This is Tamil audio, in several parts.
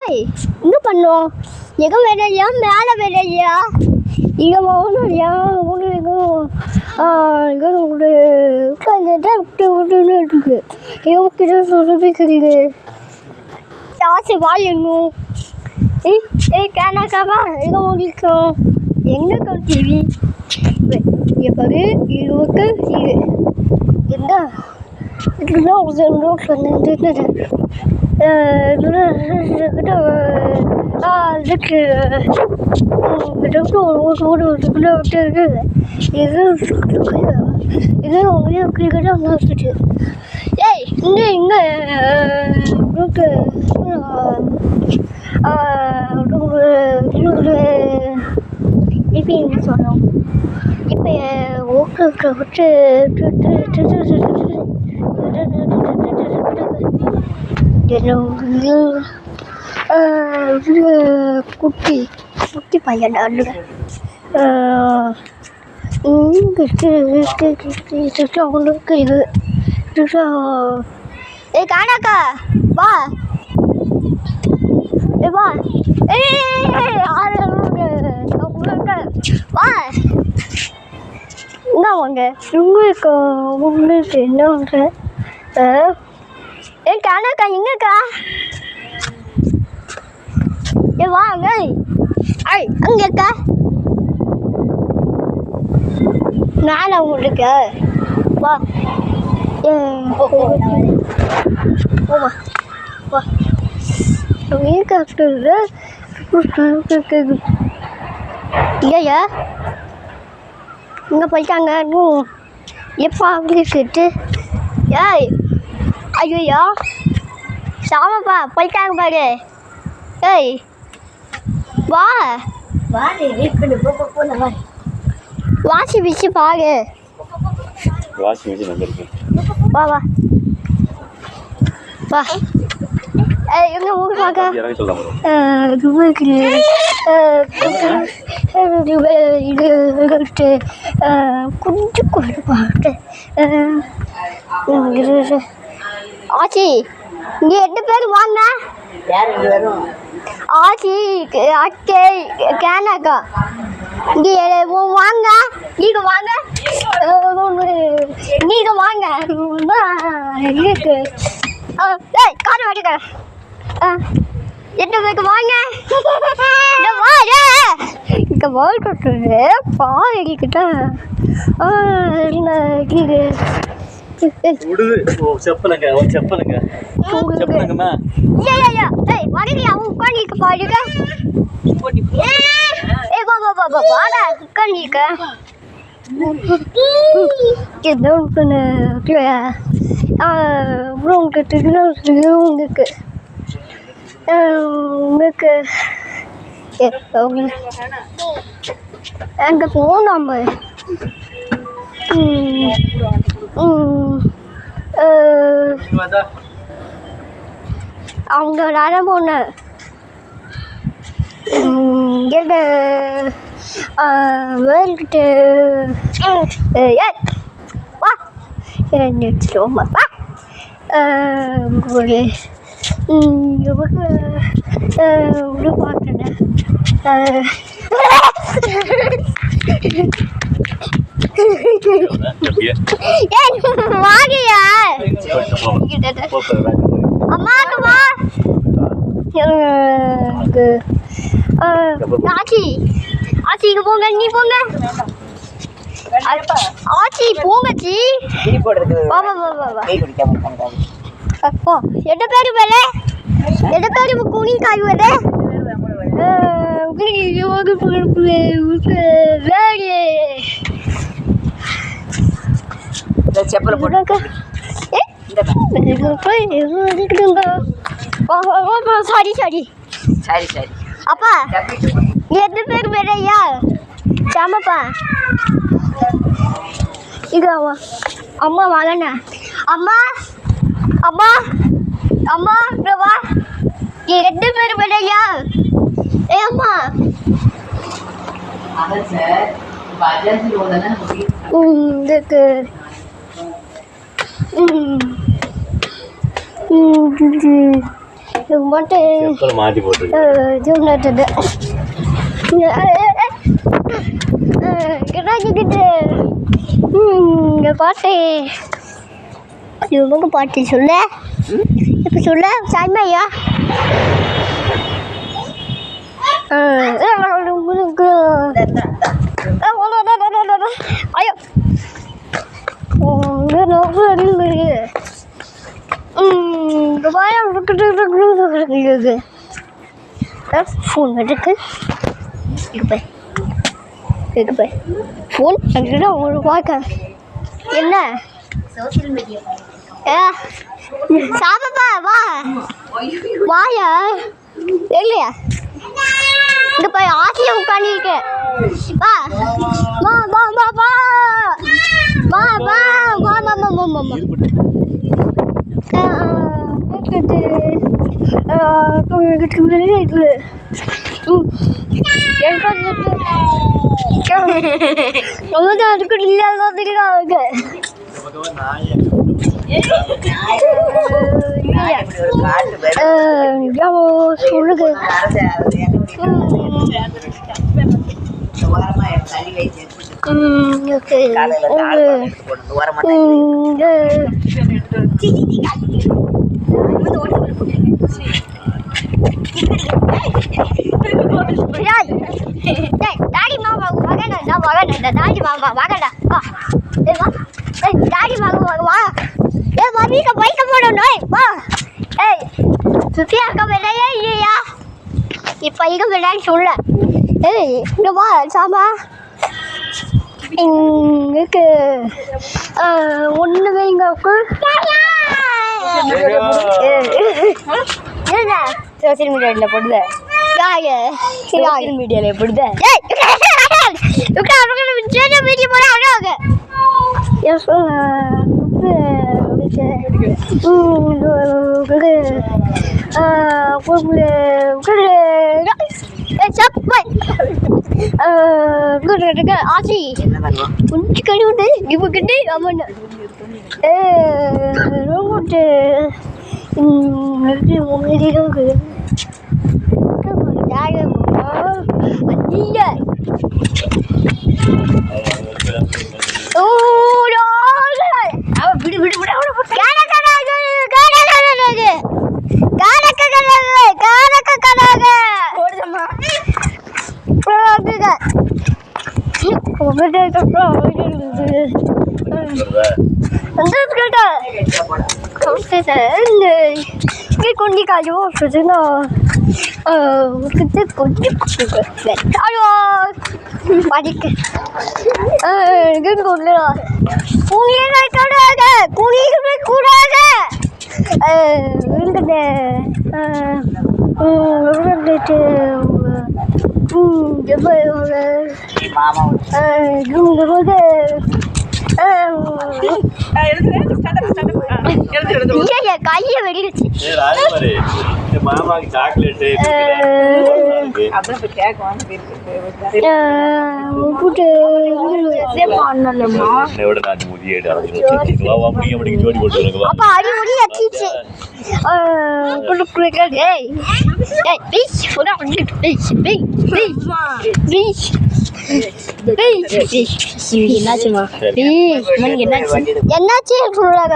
ஏய் என்ன பண்ணோம் எங்க வேலையா மேலே வேலையா இங்கே போகணும்யா உங்களுக்கு இருக்கு இவங்க சொல்லிக்கிறீங்க ஆசை வாழணும் ஏய் கேனாக்காவா எங்கே முடிக்கும் எங்கே டிவி பாரு இருபது இது என்ன இதுதான் ஒரு சொன்னது அதுக்கு இது உங்களுக்கு ஏய் இங்கே இங்கே இப்போ என்ன சொன்னோம் இப்போ ஓட்டு குட்டி குட்டி பையன் அவங்களுக்கு இது ஏ காணாக்கா வா ஏ வா வா என்ன வாங்க உங்களுக்கு உங்களுக்கு என்ன வாங்க ஏ காணாக்கா எங்கக்கா ஏ வாங்க ஐ அங்கக்கா நானா உங்களுக்கு வா போமா வா இல்லையா இங்கே போயிட்டாங்க எப்போ அப்படி கேட்டு ஏய் ஐயோ சாமப்பா போயிட்டாங்க பாரு ஏய் வா வாஷிங் மிஷின் பாரு வாஷிங் மிஷின் வந்துருக்கு வா வா வா ஏய் எங்க ஊர் பார்க்க இது கொஞ்சம் கொஞ்சம் பாட்டு ஆச்சி இங்கே 8 பேர் வாங்க ஆச்சி அக்கே கேனாக்கா இங்கே வாங்க நீங்கள் வாங்க நீங்கள் வாங்க இருக்கு ஏய் காரை வடிக்க 8 பேருக்கு வாங்க இங்கே வாழ்க்கை பாருக்கிட்ட చెప్పలங்க చెప్పలங்கమ్మా ஏய் வரீங்க அவங்க உட்காந்துக்க பாருங்க ஏய் வா வா வா வா வாடா உட்காந்துக்க ஏதோ உங்களுக்கு உங்களுக்கு உங்களுக்கு அங்கே போனோம் அவங்க நேரம் போன வேல்கிட்ட வா ரொம்ப வா பார்க்குறேன் வாங்கியா அம்மாக்குமா ஆச்சி ஆச்சி இங்க போங்க நீ போங்க ஆச்சி போங்கச்சி வா வா வா வா அப்போ 8 பேர் வேலை 8 பேர் கூலி காய்வதே చెప్పలు சாரி சாரி சரி சரி அப்பா 8 பேர் வேலையா சாமப்பா இது அம்மா வாங்கண்ணா அம்மா அம்மா அம்மா வா 8 பேர் வேலையா ஏ அம்மா இதுக்கு இது மட்டும் செப்பல் மாட்டி போட்டுருக்கு. இது நட்டது கிட்டாச்சுக்கிட்டு இங்கே பாட்டு இவங்க பாட்டு சொல்ல இப்போ சொல்ல சாய்மையா ஐயோ ஃபோன் எடுக்கு ஃபோன் என்கிட்ட உங்களுக்கு பார்க்க என்ன சோசியல் மீடியா சாப்பா வா வாயா இல்லையா இங்க போய் ஆசிய உட்காந்துருக்கேன் வா வா வா வா வா வா வா வா வா வா வா வா டாடி மாமா வாங்கடா டாடி மாமா வாங்கடா டாடி மாமா வா ஏ மம்மிக்கு பைக்க போடணும் வா ஏய் சுத்தியா இருக்க வேலையே இல்லையா இப்போ இங்க வேலைன்னு சொல்ல ஏய் இங்க வா சாமா இங்கே ஒன்று வைங்க என்ன சோசியல் மீடியாவில் போடுத சோசியல் மீடியாவில் போடுத வீடியோ போட அழகாக ஆசி கொஞ்சம் கழுவுண்டு இவங்கிட்ட அவன் ரொம்ப கொஞ்சம் காஜோ படிக்க கையை வெடிச்சு மாமாக்கு சாக்லேட்டு அப்பா அடி முடி அடிச்சு என்னாச்சுமா என்னாச்சு சொல்றாங்க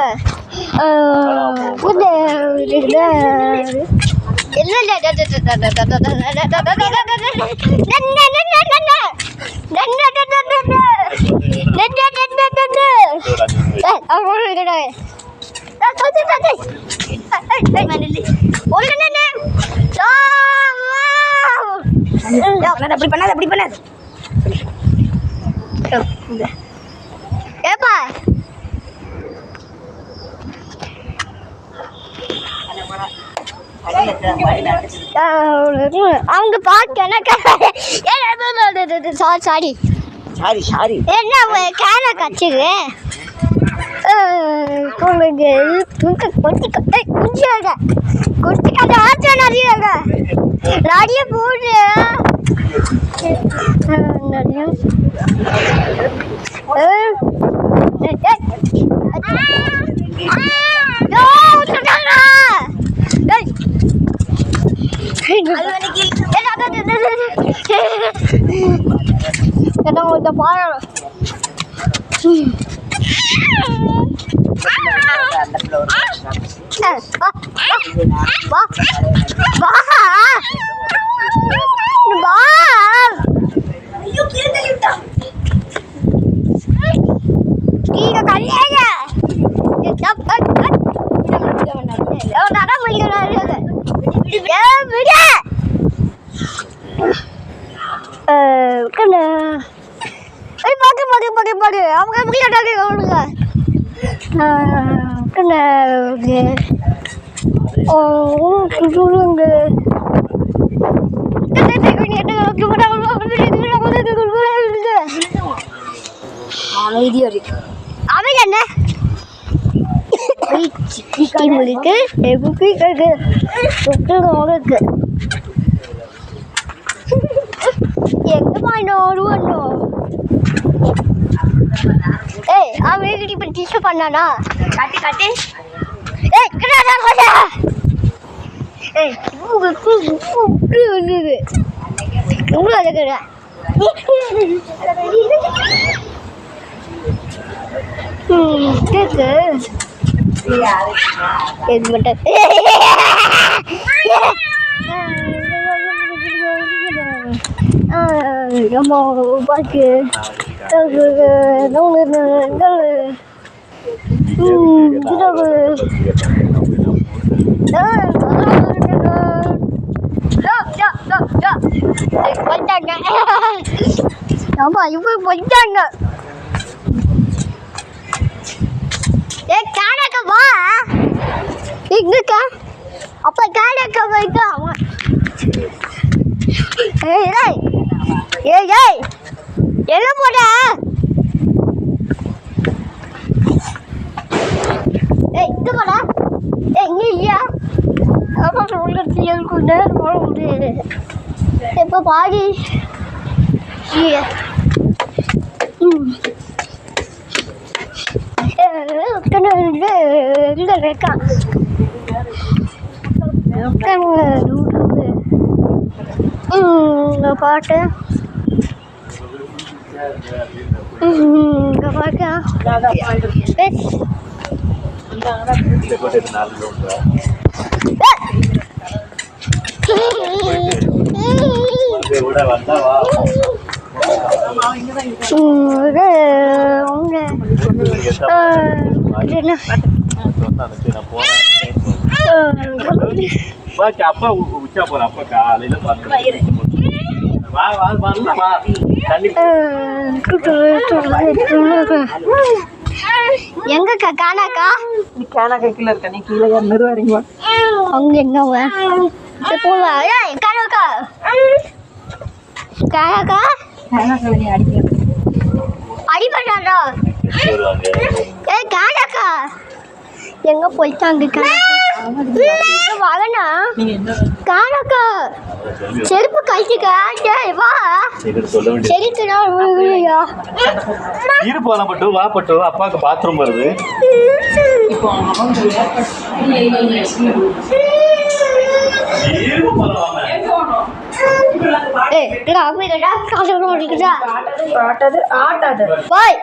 அப்படி பண்ணாது அப்படி பண்ணாது ஏப்பா அவங்க பார்க்க சாரி சாரி சாரி என்ன கேன கச்சுது நிறைய போடு இந்த பாரு பாடு அவங்க எப்படி அவனுங்க அமைதியா இருக்கு. அவன் என்ன இருக்கு எங்க பாயினோம் ஏய் அவன் இப்ப டிஸ்டர்ப் பண்ணானா கட்டு கட்டு. ஏய் கிடாடா கொடா ஏய் வந்தது உங்களை அதுக்குறா கேக்கு இது மட்டும் நம்ம பாக்கு ஆமா இப்ப போயிட்டாங்க ஏ காணக்க வா இங்கக்கா அப்ப காணக்க போயிட்டா அவன் ஏய் ஏய் ஏய் ஏய் எங்க போற ஏய் இங்க போடா ஏய் இங்க இல்லையா அப்பா உள்ள தீயல் கொண்டு போட முடியாது எப்ப பாடி பாட்டு அப்பா உச்சா போற அப்பா காலையில வா வா வா வா தண்ணி எங்கக்கா காணாக்கா நீ காணாக்கா கீழே இருக்க. நீ கீழே யார் மெதுவாரிங்க அவங்க என்ன போவா ஏய் காணாக்கா காணாக்கா காணாக்கா நீ அடிக்க அடிபட்டாரா ஏய் காணாக்கா எங்க போயிட்டாங்க வாங்கண்ணா காணாக்கா செருப்பு கழிச்சுக்கா வா செருக்குனா இரு போலாம் பட்டு வா பட்டு அப்பாவுக்கு பாத்ரூம் வருது ஏய் காசு ஆட்டாது பாய்